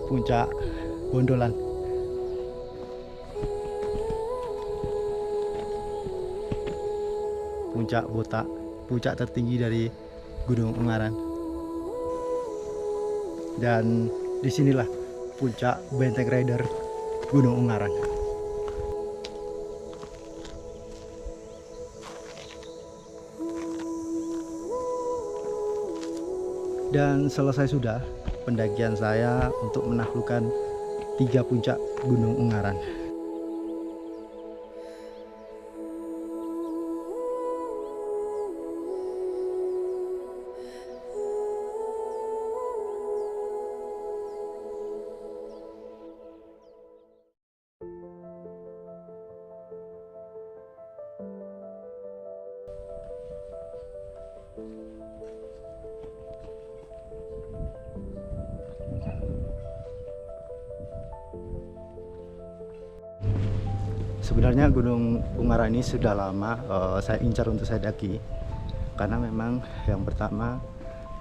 puncak Bondolan. Puncak Botak, puncak tertinggi dari Gunung Ungaran. Dan disinilah puncak Benteng Rider Gunung Ungaran. Dan selesai sudah pendakian saya untuk menaklukkan 3 puncak Gunung Ungaran. Sebenarnya Gunung Ungaran ini sudah lama saya incar untuk saya daki, karena memang yang pertama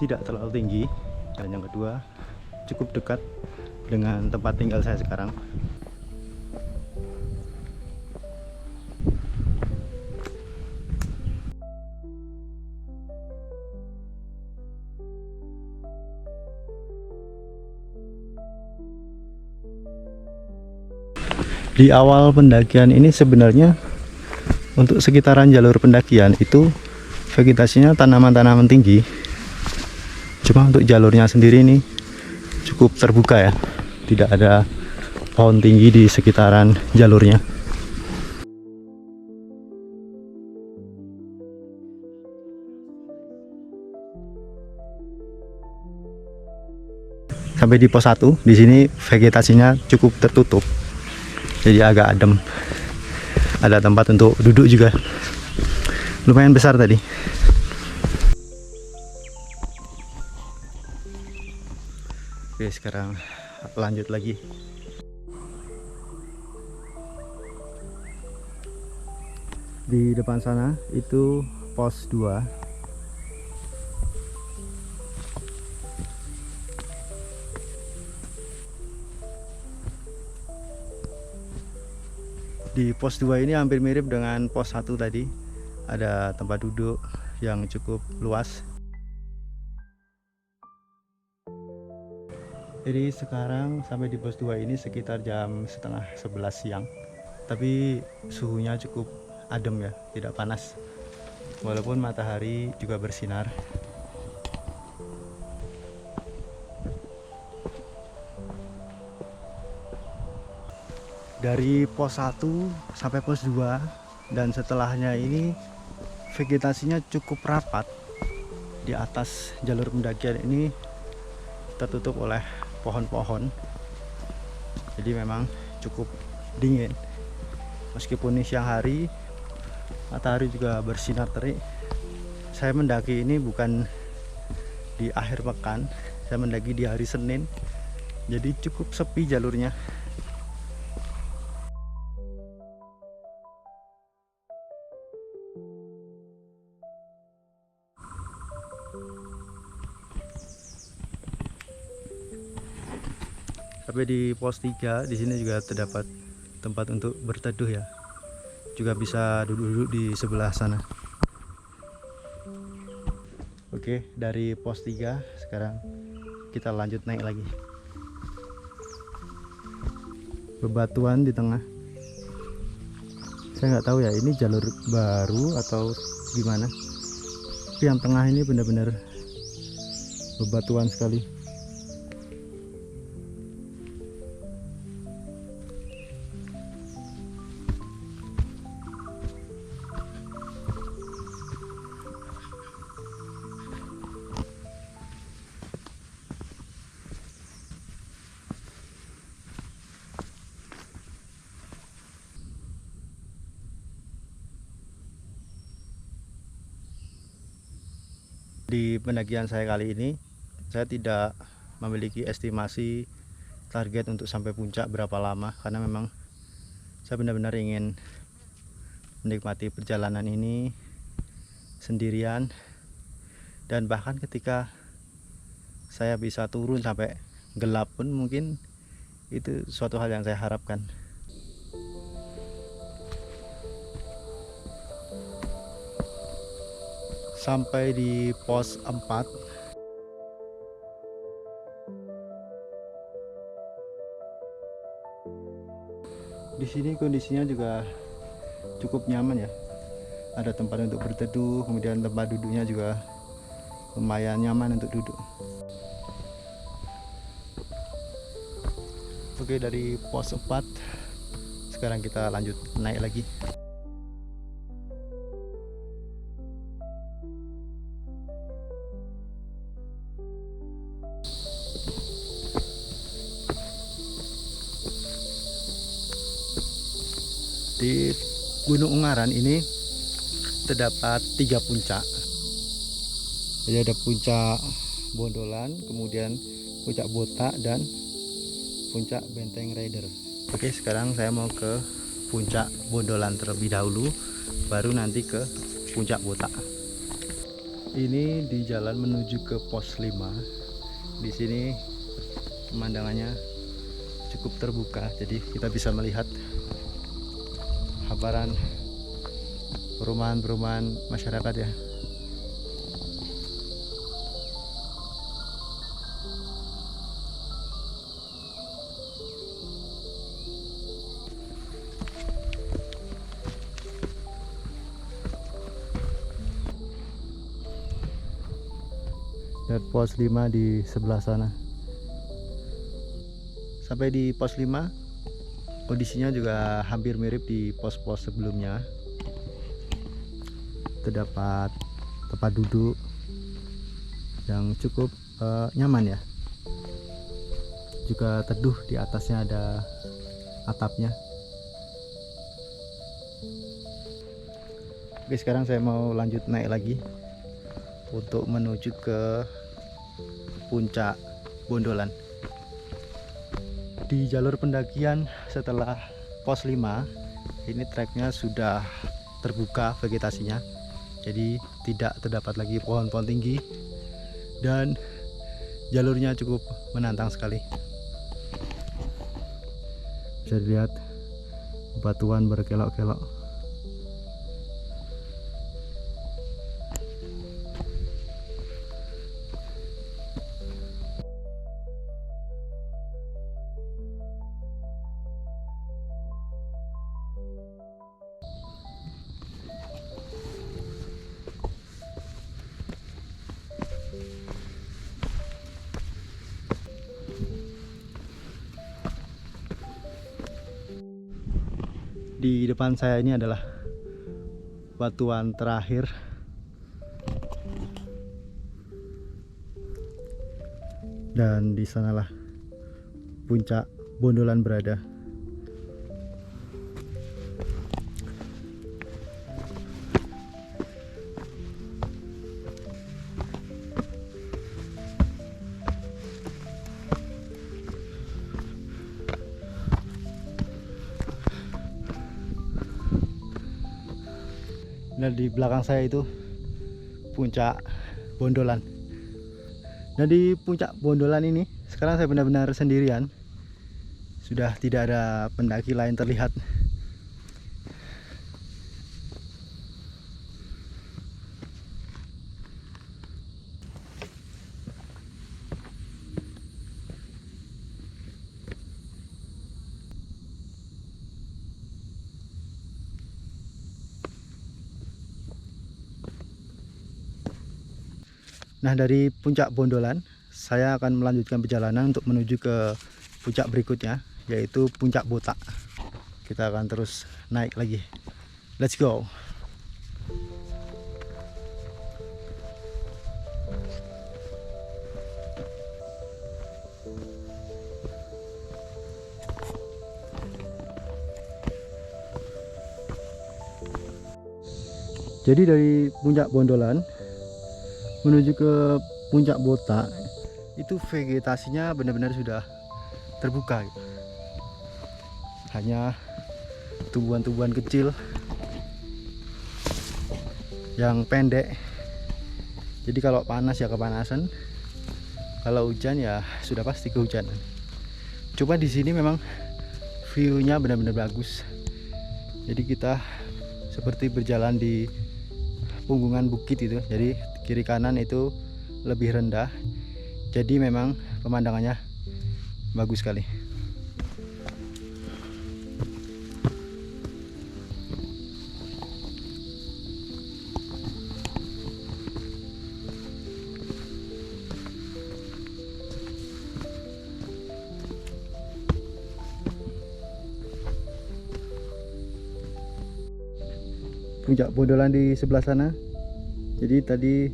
tidak terlalu tinggi, dan yang kedua cukup dekat dengan tempat tinggal saya sekarang. Di awal pendakian ini sebenarnya untuk sekitaran jalur pendakian itu vegetasinya tanaman-tanaman tinggi. Cuma untuk jalurnya sendiri ini cukup terbuka ya, tidak ada pohon tinggi di sekitaran jalurnya. Sampai di pos 1, di sini vegetasinya cukup tertutup, jadi agak adem. Ada tempat untuk duduk juga, lumayan besar tadi. Oke, sekarang lanjut lagi. Di depan sana itu pos 2. Di pos 2 ini hampir mirip dengan pos 1 tadi. Ada tempat duduk yang cukup luas. Jadi sekarang sampai di pos 2 ini sekitar jam setengah 11 siang. Tapi suhunya cukup adem ya, tidak panas. Walaupun matahari juga bersinar. Dari pos 1 sampai pos 2 dan setelahnya ini vegetasinya cukup rapat. Di atas jalur pendakian ini tertutup oleh pohon-pohon, jadi memang cukup dingin. Meskipun ini siang hari, matahari juga bersinar terik. Saya mendaki ini bukan di akhir pekan, saya mendaki di hari Senin, jadi cukup sepi jalurnya. Sampai di pos 3, di sini juga terdapat tempat untuk berteduh ya. Juga bisa duduk-duduk di sebelah sana. Oke, dari pos 3 sekarang kita lanjut naik lagi. Bebatuan di tengah. Saya nggak tahu ya ini jalur baru atau gimana. Tapi yang tengah ini benar-benar bebatuan sekali. Di pendakian saya kali ini, saya tidak memiliki estimasi target untuk sampai puncak berapa lama, karena memang saya benar-benar ingin menikmati perjalanan ini sendirian. Dan bahkan ketika saya bisa turun sampai gelap pun mungkin Itu suatu hal yang saya harapkan. Sampai di pos 4. Di sini kondisinya juga cukup nyaman ya. Ada tempat untuk berteduh, kemudian tempat duduknya juga lumayan nyaman untuk duduk. Oke, dari pos 4 sekarang kita lanjut naik lagi. Di Gunung Ungaran ini terdapat 3 puncak. Jadi ada puncak Bondolan, kemudian puncak Botak, dan puncak Benteng Rider. Oke, sekarang saya mau ke puncak Bondolan terlebih dahulu, baru nanti ke puncak Botak. Ini di jalan menuju ke pos 5. Di sini pemandangannya cukup terbuka, jadi kita bisa melihat hamparan perumahan-perumahan masyarakat ya. Dan pos 5 di sebelah sana. Sampai di pos 5 kondisinya juga hampir mirip di pos-pos sebelumnya. Terdapat tempat duduk yang cukup nyaman ya. Juga teduh, di atasnya ada atapnya. Oke, sekarang saya mau lanjut naik lagi untuk menuju ke puncak Bondolan. Di jalur pendakian setelah pos 5 ini treknya sudah terbuka vegetasinya, jadi tidak terdapat lagi pohon-pohon tinggi dan jalurnya cukup menantang sekali. Bisa dilihat batuan berkelok-kelok. Di depan saya ini adalah batuan terakhir. Dan di sanalah puncak Bondolan berada. Dan di belakang saya itu puncak Bondolan. Dan di puncak Bondolan ini sekarang saya benar-benar sendirian. Sudah tidak ada pendaki lain terlihat. Nah, dari puncak Bondolan saya akan melanjutkan perjalanan untuk menuju ke puncak berikutnya, yaitu puncak Botak. Kita akan terus naik lagi. Let's go. Jadi dari puncak Bondolan menuju ke puncak Botak itu vegetasinya benar-benar sudah terbuka. Hanya tumbuhan-tumbuhan kecil yang pendek. Jadi kalau panas ya kepanasan, kalau hujan ya sudah pasti kehujanan. Coba di sini memang view-nya benar-benar bagus. Jadi kita seperti berjalan di punggungan bukit itu. Jadi kiri kanan itu lebih rendah. Jadi memang pemandangannya bagus sekali. Puncak Bondolan di sebelah sana. Jadi tadi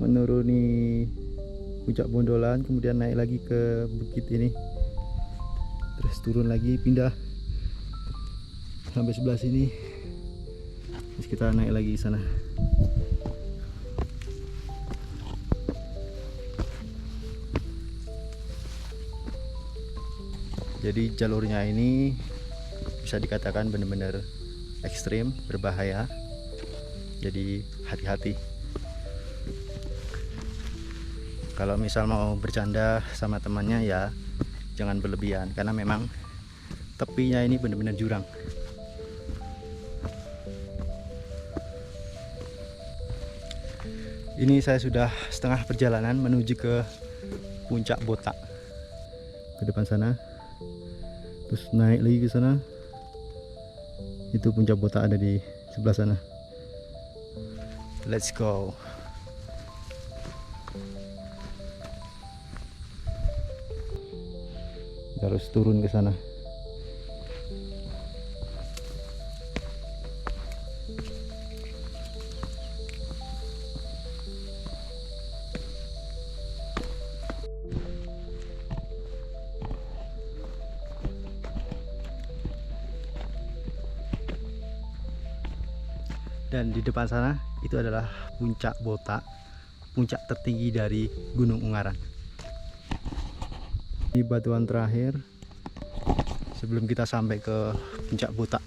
menuruni Puncak Bondolan, kemudian naik lagi ke bukit ini, terus turun lagi, pindah sampai sebelah sini, terus kita naik lagi sana. Jadi jalurnya ini bisa dikatakan benar-benar ekstrim, berbahaya. Jadi hati-hati. Kalau misal mau bercanda sama temannya ya jangan berlebihan, karena memang tepinya ini benar-benar jurang. Ini saya sudah setengah perjalanan menuju ke Puncak Botak. Ke depan sana. Terus naik lagi ke sana. Itu Puncak Botak ada di sebelah sana. Let's go. Kita harus turun ke sana. Dan di depan sana itu adalah Puncak Botak, puncak tertinggi dari Gunung Ungaran. Di batuan terakhir sebelum kita sampai ke Puncak Botak.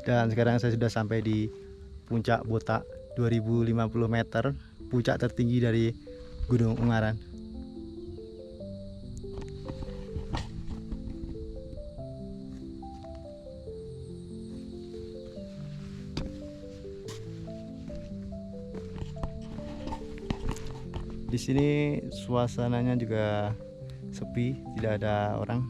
Dan sekarang saya sudah sampai di Puncak Botak, 2050 meter, puncak tertinggi dari Gunung Ungaran. Di sini suasananya juga sepi, tidak ada orang.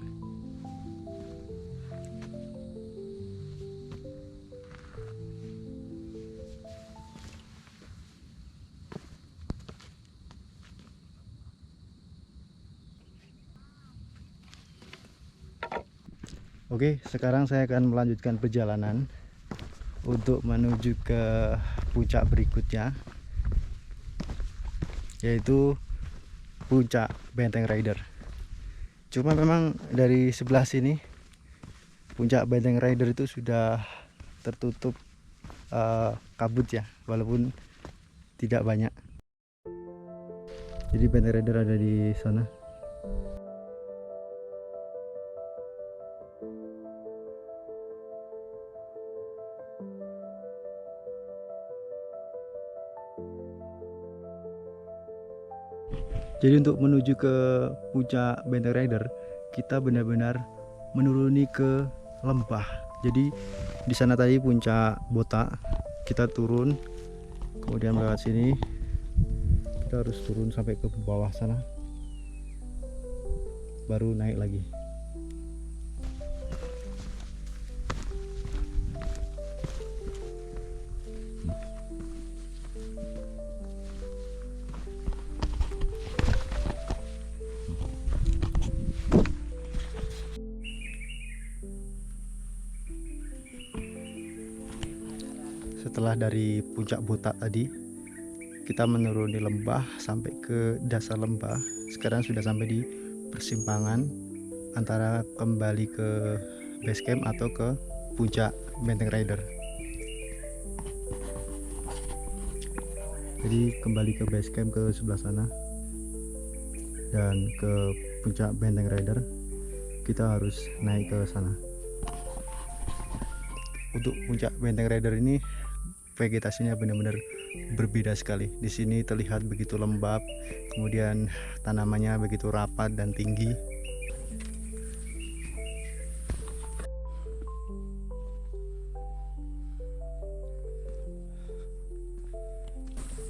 Oke, sekarang saya akan melanjutkan perjalanan untuk menuju ke puncak berikutnya, yaitu Puncak Benteng Rider. Cuma memang dari sebelah sini Puncak Benteng Rider itu sudah tertutup kabut ya, walaupun tidak banyak. Jadi Benteng Rider ada di sana. Jadi untuk menuju ke Puncak Benteng Rider, kita benar-benar menuruni ke lembah. Jadi di sana tadi Puncak Botak, kita turun, kemudian lewat sini, kita harus turun sampai ke bawah sana, baru naik lagi. Setelah dari Puncak Botak tadi, kita menuruni lembah sampai ke dasar lembah. Sekarang sudah sampai di persimpangan antara kembali ke base camp atau ke Puncak Benteng Rider. Jadi kembali ke base camp ke sebelah sana dan ke Puncak Benteng Rider, kita harus naik ke sana. Untuk Puncak Benteng Rider ini vegetasinya benar-benar berbeda sekali. Di sini terlihat begitu lembab, kemudian tanamannya begitu rapat dan tinggi.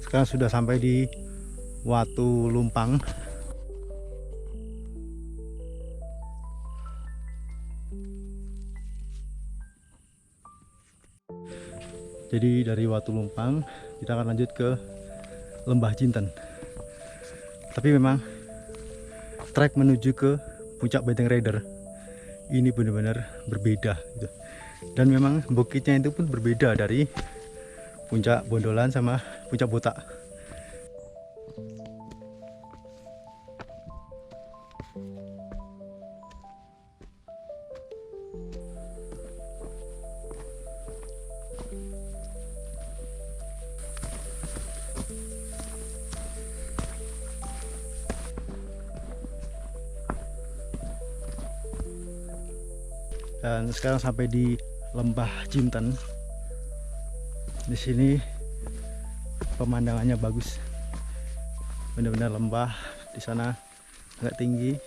Sekarang sudah sampai di Watu Lumpang. Jadi dari Watu Lumpang kita akan lanjut ke Lembah Jinten. Tapi memang trek menuju ke puncak Benteng Raider ini benar-benar berbeda gitu. Dan memang bukitnya itu pun berbeda dari puncak Bondolan sama puncak Botak. Dan sekarang sampai di Lembah Jinten. Di sini pemandangannya bagus, benar-benar lembah. Di sana agak tinggi,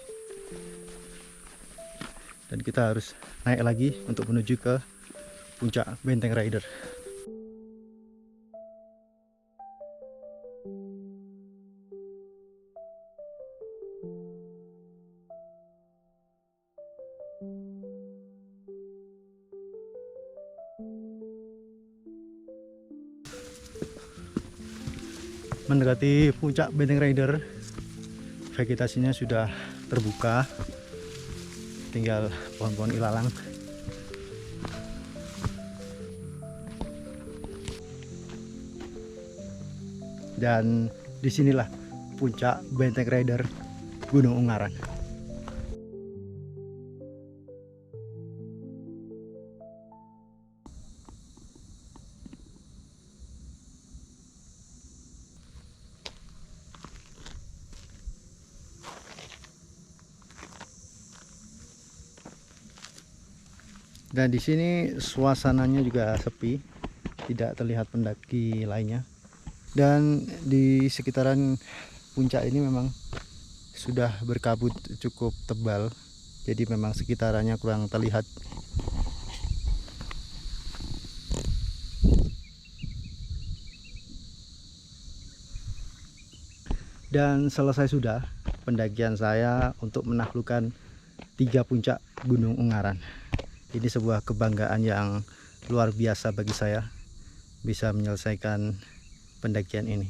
dan kita harus naik lagi untuk menuju ke puncak Benteng Raider. Mendekati puncak Benteng Raider, vegetasinya sudah terbuka, tinggal pohon-pohon ilalang. Dan disinilah puncak Benteng Raider Gunung Ungaran. Dan di sini suasananya juga sepi, tidak terlihat pendaki lainnya. Dan di sekitaran puncak ini memang sudah berkabut cukup tebal, jadi memang sekitarannya kurang terlihat. Dan selesai sudah pendakian saya untuk menaklukkan 3 puncak Gunung Ungaran. Ini sebuah kebanggaan yang luar biasa bagi saya bisa menyelesaikan pendakian ini.